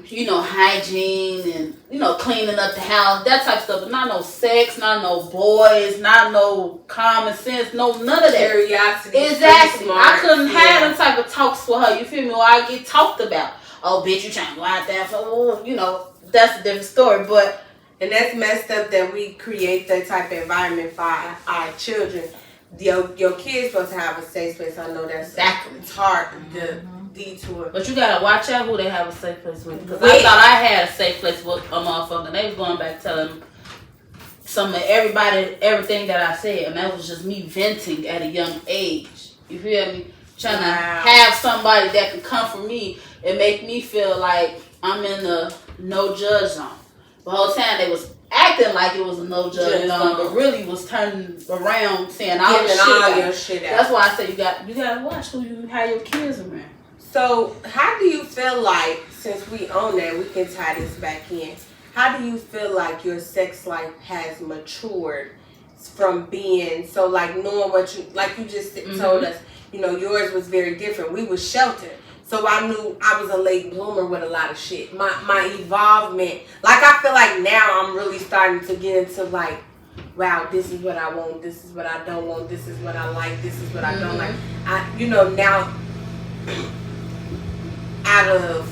you know, hygiene and, cleaning up the house, that type of stuff. But not no sex, not no boys, not no common sense, none of that. Curiosity. Exactly. I couldn't have them type of talks for her, you feel me? Or I get talked about. Oh, bitch, you trying to go out there for, that's a different story. But and that's messed up that we create that type of environment for our children. Your kids supposed to have a safe place. I know that's exactly. It's hard to detour. But you gotta watch out who they have a safe place with. Because I thought I had a safe place with a motherfucker. They was going back telling some of everything that I said. And that was just me venting at a young age. You feel me? Trying to have somebody that can come for me and make me feel like I'm in the no judge zone. The whole time they was acting like it was a no judge zone, but really was turning around saying all your shit out. That's why I say you gotta watch who you have your kids around. So how do you feel like, since we own that, we can tie this back in. How do you feel like your sex life has matured from being so like knowing what you like you just told us, yours was very different. We was sheltered. So I knew I was a late bloomer with a lot of shit. My involvement, like I feel like now I'm really starting to get into like, wow, this is what I want, this is what I don't want, this is what I like, this is what I don't like. Now out of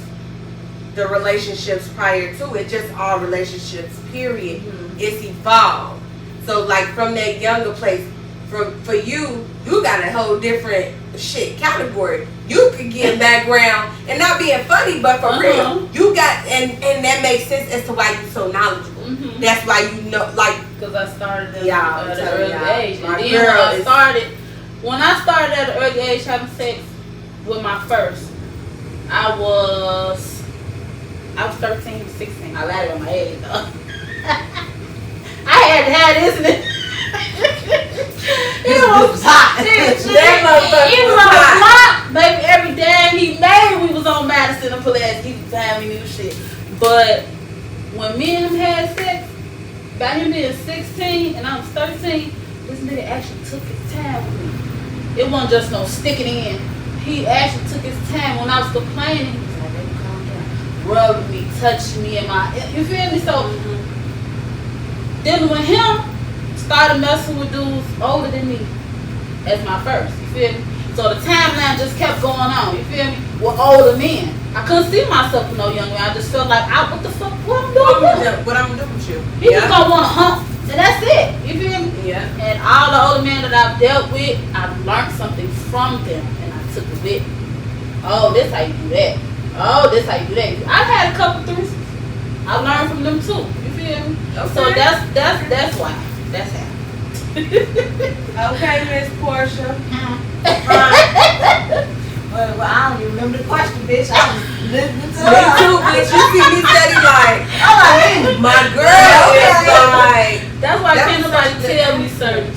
the relationships prior to it, just all relationships, period, it's evolved. So like from that younger place, for you got a whole different shit category. You could get background and not being funny, but for real, you got and that makes sense as to why you're so knowledgeable. That's why like because I started at an early age. My And girl then when I started at an early age having sex with my first, I was 13, 16. I lied on my age though. I had to have this. It was hot. It was on the block, baby. Every day he made, we was on Madison and Pulaski. He was having new shit. But when me and him had sex, by him being 16 and I was 13, this nigga actually took his time with me. It wasn't just no stick it in. He actually took his time when I was complaining. He was like, baby, calm down. Rubbing me, touching me, and you feel me? So, dealing with him, started messing with dudes older than me as my first. You feel me? So the timeline just kept going on. You feel me? With older men. I couldn't see myself with no young man. I just felt like, what the fuck? What I'm doing? What I'm doing with you? He just gonna want to hump, and that's it. You feel me? Yeah. And all the older men that I've dealt with, I've learned something from them, and I took it with me. Oh, this how you do that. Oh, this how you do that. I've had a couple threesomes. I learned from them too. You feel me? Okay. So that's why. That's how. Okay, Miss Portia. Well, I don't even remember the question, bitch. I was listening to Me her. too, bitch. You see me steady like, I'm like, my girl is like, That's why That can't was nobody something tell that- me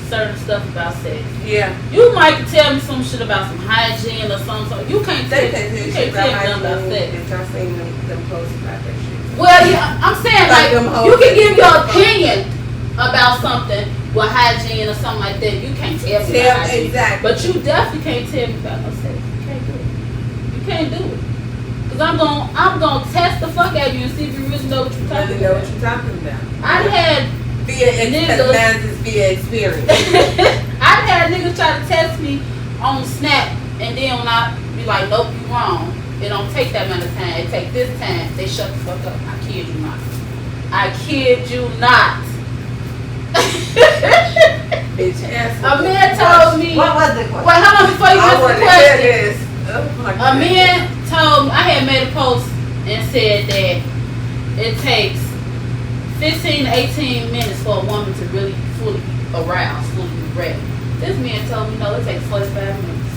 certain stuff about sex. yeah. You might tell me some shit about some hygiene or something. You can't tell They can't you tell can't tell me shit nothing about sex. Bitch, I seen them posts about that shit. Well, yeah, I'm saying Like like them hoes you can that give do your the fuck. opinion about something with hygiene or something like that. You can't tell me about hygiene. Exactly. But you definitely can't tell me about no sex. You can't do it. You can't do it. Cause I'm gonna test the fuck out of you and see if you really know what you're talking Really know about. what you're talking about. I had Because mine's is via experience. I've had niggas try to test me on Snap, and then when I be like, nope, you wrong. It don't take that amount of time. It take this time. They shut the fuck up. I kid you not. I kid you not. Bitch, answer. A man told me. what was the question? Wait, hold on before you I answer want the to hear question. this. Oh my A God. man told me, I had made a post and said that it takes 15 to 18 minutes for a woman to really fully be aroused, fully be ready. This man told me, no, it takes 45 minutes.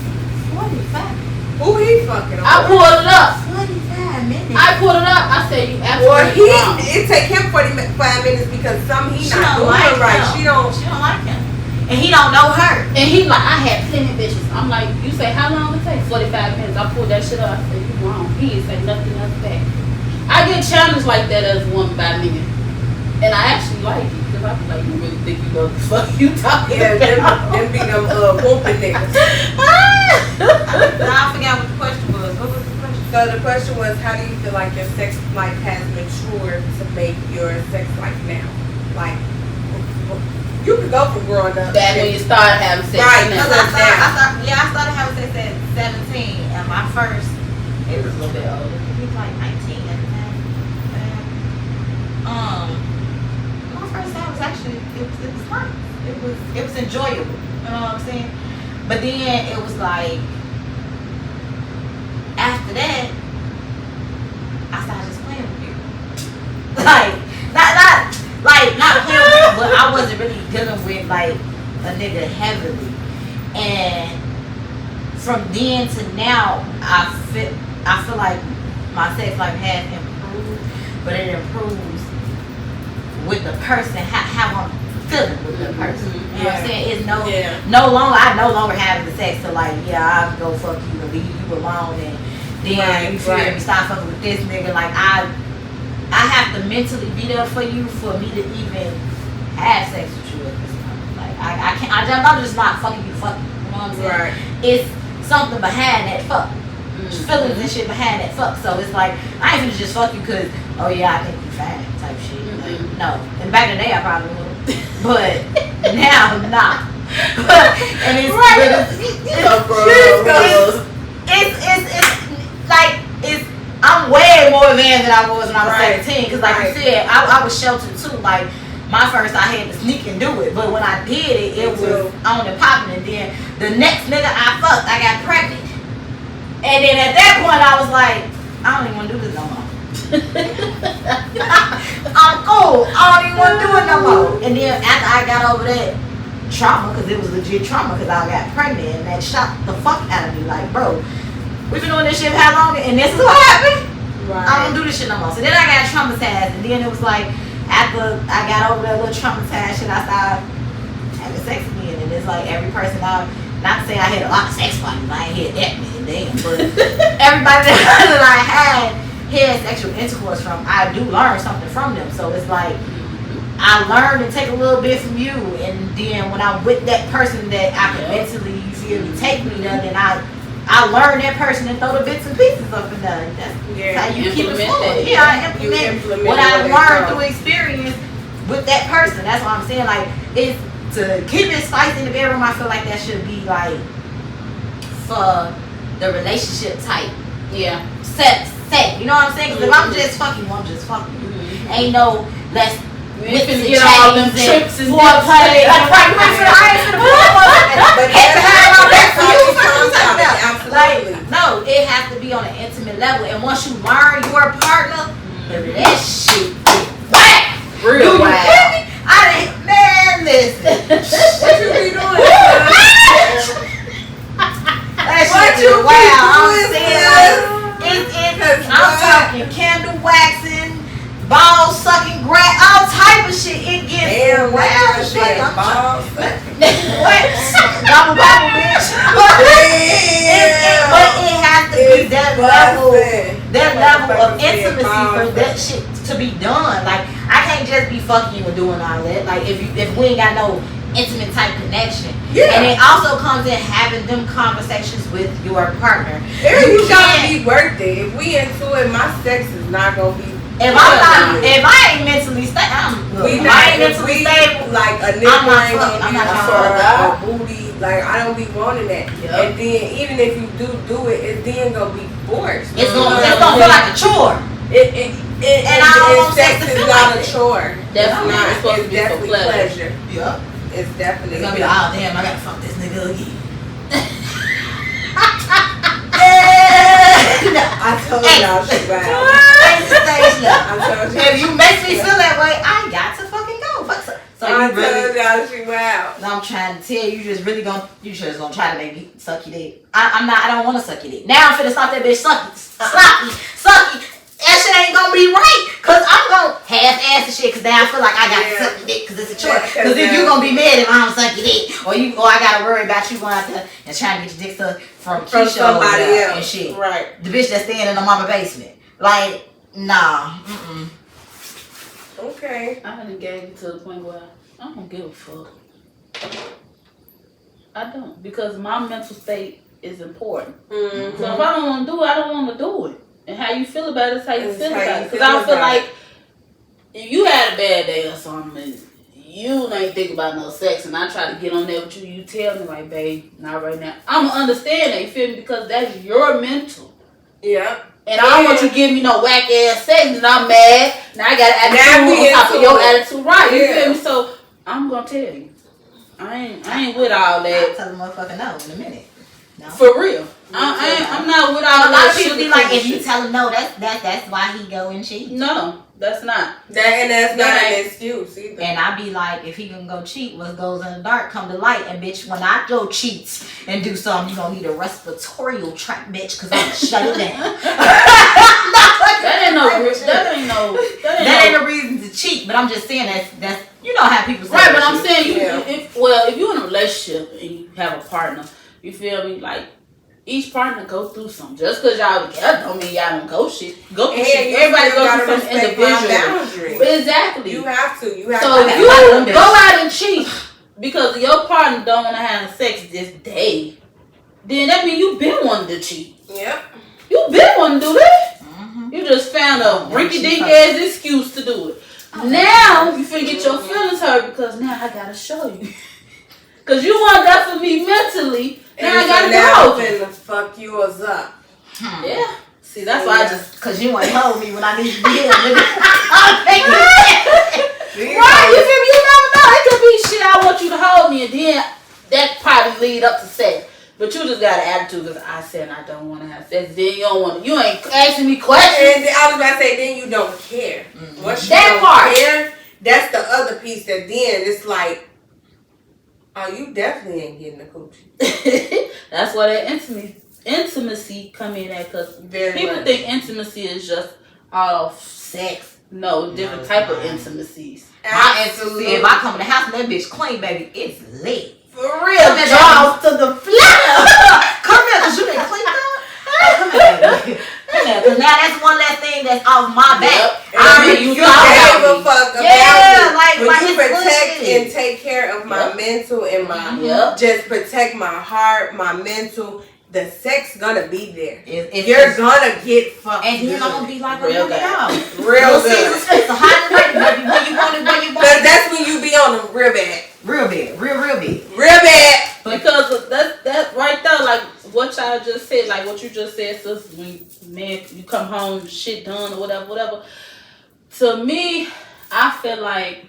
45. Who he fucking on? I pulled it up. 45 minutes. I pulled it up. I said, you Well, absolutely wrong. it take him 45 minutes because he She not don't doing like it right. him. She don't. She don't like him. And he don't know her. And he like, I had plenty of bitches. I'm like, you say how long it takes? 45 minutes. I pulled that shit up. I said, you wrong. He ain't say nothing else back. I get challenged like that as a woman by men. And I actually like it. Because I be like, you really think you know what the fuck you talking Yeah, about? them be them whooping niggas. I forgot what the question was. What was the question? So the question was, how do you feel like your sex life has matured to make your sex life now? Like, you could go from growing up. Back when you started having sex. Right. now. Because I started having sex at 17, and my first, it was a little bit older. He was like 19 at the time. My first time was actually, it was fun. It was enjoyable. You know what I'm saying? But then it was like, after that, I started just playing with people. Like, not playing with people, but I wasn't really dealing with like a nigga heavily. And from then to now, I feel like my sex life has improved, but it improves with the person, how I'm feeling with the person. You know what I'm saying? It's I no longer having the sex to like, yeah, I'll go fuck you and leave you alone, and then you feel me, start fucking with this nigga. Like I have to mentally be there for you for me to even have sex with you at this point. Like I can't. I'm just not fucking you. You know what I'm saying? Right. It's something behind that fuck. Feelings and shit behind that fuck. So it's like I ain't finna just fuck you because oh yeah I think you fat type shit. Like, no. And back in the day I probably would, but now I'm not. And it's like I'm way more advanced than I was when I was 17. Because like you said, I was sheltered too. Like my first, I had to sneak and do it. But when I did it, it was on and popping. And then the next nigga I fucked, I got pregnant. And then at that point, I was like, I don't even want to do this no more. I'm cool. I don't even want to do it no more. And then after I got over that trauma, because it was legit trauma, because I got pregnant, and that shocked the fuck out of me. Like, bro, we've been doing this shit for how long? And this is what happened? Right. I don't do this shit no more. So then I got traumatized. And then it was like, after I got over that little traumatized shit, I started having sex again. And it's like every person not to say I had a lot of sex parties, I ain't had that many, damn. But everybody that I had sexual intercourse from, I do learn something from them. So it's like, I learned and take a little bit from you, and then when I'm with that person that I can mentally, you feel me, take me there, then I learn that person and throw the bits and pieces up in there. That's how you keep it fluid. Yeah, I implement what I learned through experience with that person. That's what I'm saying. Like, it's to keep it spicy in the bedroom. I feel like that should be like for the relationship type. Yeah. Set. You know what I'm saying? Because if I'm just fucking you, I'm just fucking you. Ain't no less. We ain't finna get all them trips and foreplay. That's right. You ain't finna. I ain't finna put But have to have all that for you. Absolutely. Like, no, it has to be on an intimate level. And once you learn your partner, baby, that shit get whack. Real wow. whack. I didn't, man, listen. What you be doing? That shit get wow. I'm saying, I'm talking candle waxing, ball sucking, grass, all type of shit. It gets wild as fuck. What? Gobble, bitch. But it has to be that level of intimacy for that shit to be done. Like, I can't just be fucking you and doing all that. Like, if we ain't got no intimate type connection. Yeah. And it also comes in having them conversations with your partner. You gotta be worth it. If we into it, my sex is not gonna be. If I ain't mentally stable, like a nipple ain't gonna be a booty. Like, I don't be wanting that. Yep. And then even if you do it, it's then gonna be forced. It's gonna feel like a chore. And sex is not a chore. Definitely not. It's supposed to be definitely for pleasure. Yep. It's definitely. It's gonna be like, oh damn, I gotta fuck this nigga again. I told y'all she bad. If you make me feel that way, I got to fucking go. So I told y'all she wild. I'm trying to tell you, you just gonna try to make me suck your dick. I don't want to suck your dick. Now I'm finna stop that bitch sucky. That shit ain't gonna be right, cause I'm gonna half-ass the shit, cause now I feel like I got to suck your dick, cause it's a chore. Cause if you gonna be mad if I don't suck your dick, or I gotta worry about you going out there and trying to get your dick sucked from somebody else and shit. Right. The bitch that's staying in the mama basement. Like, nah. Okay. I done gave it to the point where I don't give a fuck. I don't, because my mental state is important. Mm-hmm. So if I don't want to do it, I don't want to do it. And how you feel about it is how you feel about it. Because I feel like if you had a bad day or something, you ain't think about no sex, and I try to get on there with you, you tell me like, babe, not right now. I'm gonna understand that, you feel me? Because that's your mental. Yeah. And I don't want you to give me no whack ass sex, and I'm mad. Now I got an attitude on top of your attitude, right? You feel me? So I'm gonna tell you, I ain't with all that. I'll tell the motherfucker no in a minute. No. For real. I'm not with all that. A lot of people shit be like, if you tell him no, that's why he go and cheat. No, that's not. That's not an excuse either. And I be like, if he can go cheat, what goes in the dark come to light. And bitch, when I go cheats and do something, you gonna need a respiratory tract, bitch, cause I'm gonna shut it down. That ain't a reason to cheat. But I'm just saying that's you know how people say right. But I'm saying if you're in a relationship and you have a partner, you feel me? Like, each partner go through something. Just because y'all together don't mean y'all don't go shit. Go through shit. Everybody goes through something individually. Exactly. You have to. So if you go out and cheat because your partner don't want to have sex this day, then that means you been wanting to cheat. Yep. You been wanting to do that. Mm-hmm. You just found a rinky-dink ass excuse to do it. Now you finna get your feelings hurt because now I gotta show you. Because you want that for me mentally. Now I gotta go. I'm finna fuck yours up. Yeah. See, that's why I just... Because you ain't hold me when I need to be here. I'm thinking. Right, you feel me? You never know. It could be shit I want you to hold me, and then that probably lead up to sex. But you just got an attitude because I said I don't want to have sex. Then you ain't asking me questions. And I was about to say, then you don't care. Mm-hmm. Once you that don't part. care, that's the other piece that then it's like, oh, you definitely ain't getting the coochie. That's why that intimacy come in at, because people think intimacy is just all sex. No, different type of intimacies. My intimacy, if I come in the house and that bitch clean, baby, it's lit. For real. Draws to the floor. Come here, because you didn't clean up. Come here, baby. Come here, because now that's one less thing that's off my back. Yep. I mean, you gave a fuck about it. Like mental and my just protect my heart, my mental. The sex gonna be there. You're gonna get fucked. And then I'm gonna be like, real good. Real good. So how you ready, baby? When you want it, when you want it. But that's when you be on them real bad. Real bad. Real bad. Real bad. Because that right there, like what y'all just said, like what you just said, sis, when man you come home, shit done or whatever. To me, I feel like,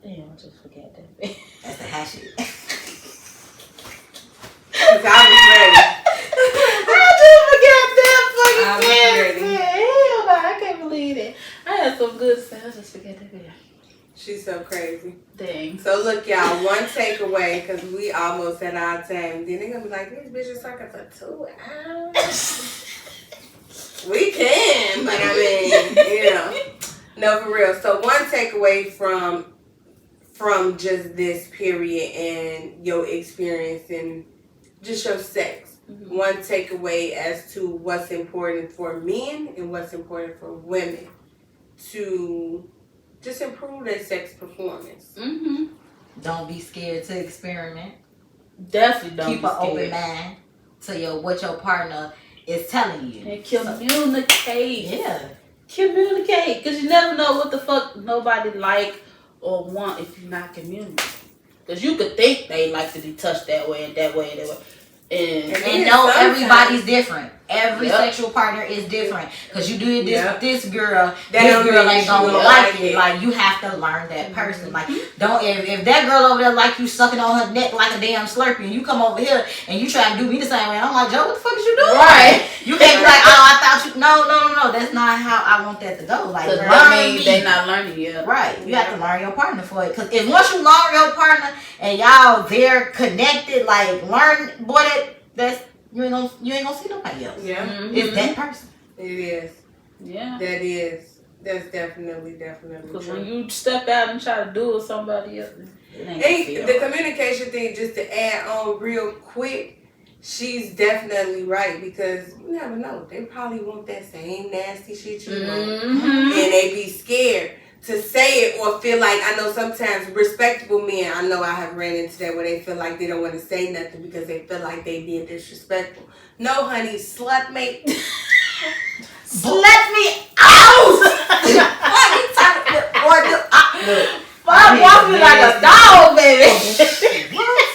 damn, I just forgot that. That's the hash shit. Cause I was ready. I just forgot that fucking ready. Hell no, I can't believe it. I had some good stuff. I just forgot that video. She's so crazy. Dang. So look, y'all, one takeaway, because we almost at our time. Then they're going to be like, these bitches talking for 2 hours. We can, but I mean, you know. No, for real. So one takeaway from just this period and your experience and just your sex. Mm-hmm. One takeaway as to what's important for men and what's important for women to just improve their sex performance. Mm-hmm. Don't be scared to experiment. Definitely don't keep an open mind to what your partner is telling you. And communicate. Yeah. Communicate. Because you never know what the fuck nobody like or want if you're not communicating. Because you could think they like to be touched that way and that way and that way. And know everybody's different. Every sexual partner is different. Because you do this with this girl ain't gonna like it. Like, you have to learn that person. Like, don't if that girl over there like you sucking on her neck like a damn Slurpee and you come over here and you try to do me the same way, I'm like, Joe, what the fuck is you doing? Right. You can't be like, oh, I thought you. No. That's not how I want that to go. Like, learn me. They not learning yet. Right. You have to learn your partner for it. Because if once you learn your partner and y'all they're connected, like, learn, boy, that's you ain't gonna see nobody else. Yeah. Mm-hmm. It's that person. It is. Yeah. That is. That's definitely Because true. when you step out and try to do it with somebody else, it ain't the communication thing, just to add on real quick, she's definitely right, because you never know. They probably want that same nasty shit you want. And they be scared to say it or feel like, I know sometimes respectable men, I know I have ran into that where they feel like they don't want to say nothing because they feel like they being disrespectful. No, honey, slut mate. Slut me out! What you talking about? Fuck, walk me like a dog, baby. What?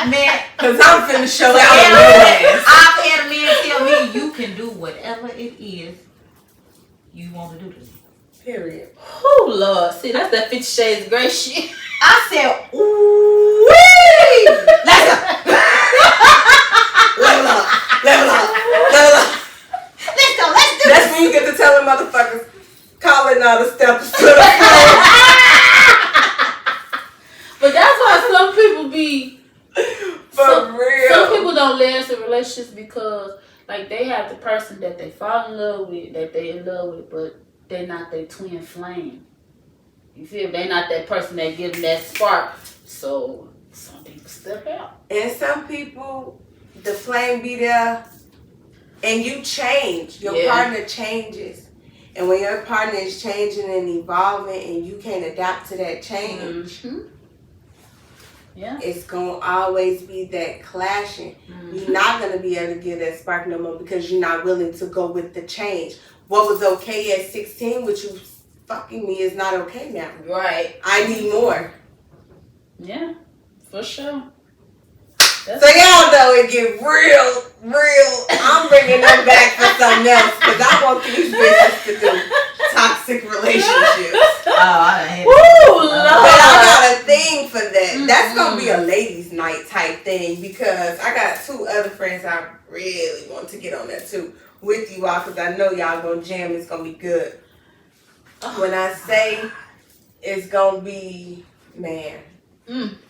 Man, because I'm finna show out. I've had a man tell me, you can do whatever it is you want to do to me. Period. Oh, Lord. See, that's that 50 Shades of Grey shit. I said, ooh, wee! Let's go. Level up. Let's go, let's do That's when you get to tell them motherfuckers, calling all the steps to the But that's why some people be... For real. Some people don't last in relationships because, like, they have the person that they fall in love with, that they in love with, but they're not their twin flame. You feel? They're not that person that gives them that spark. So, some people step out. And some people, the flame be there, and you change. Your partner changes. And when your partner is changing and evolving and you can't adapt to that change, it's going to always be that clashing. You're not going to be able to give that spark no more because you're not willing to go with the change. What was okay at 16 with you fucking me is not okay now. Right. I need more. Yeah, for sure. So y'all know it get real. I'm bringing them back for something else because I want these bitches to do toxic relationships. Oh, I hate But I got a thing for that. That's going to be a ladies' night type thing because I got 2 other friends I really want to get on that too with you all because I know y'all going to jam. It's going to be good. When I say it's going to be, man.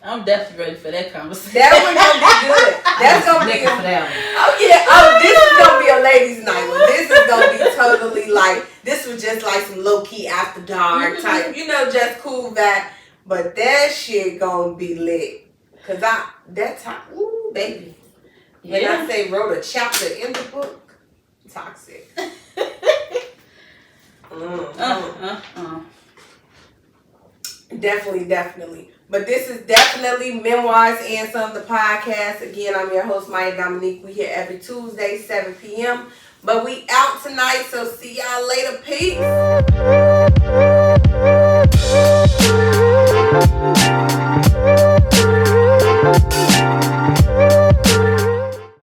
I'm definitely ready for that conversation. That one gonna be good. That's gonna be for that one. Oh yeah. Oh, this is gonna be a ladies' night one. This is gonna be totally like, this was just like some low key after dark type, just cool vibe. But that shit gonna be lit. Cause that's how, ooh baby. When I say wrote a chapter in the book, toxic. Definitely. But this is definitely Memoirs and Some of the podcast. Again, I'm your host, Myia Dominique. We here every Tuesday, 7 p.m. But we out tonight, so see y'all later. Peace.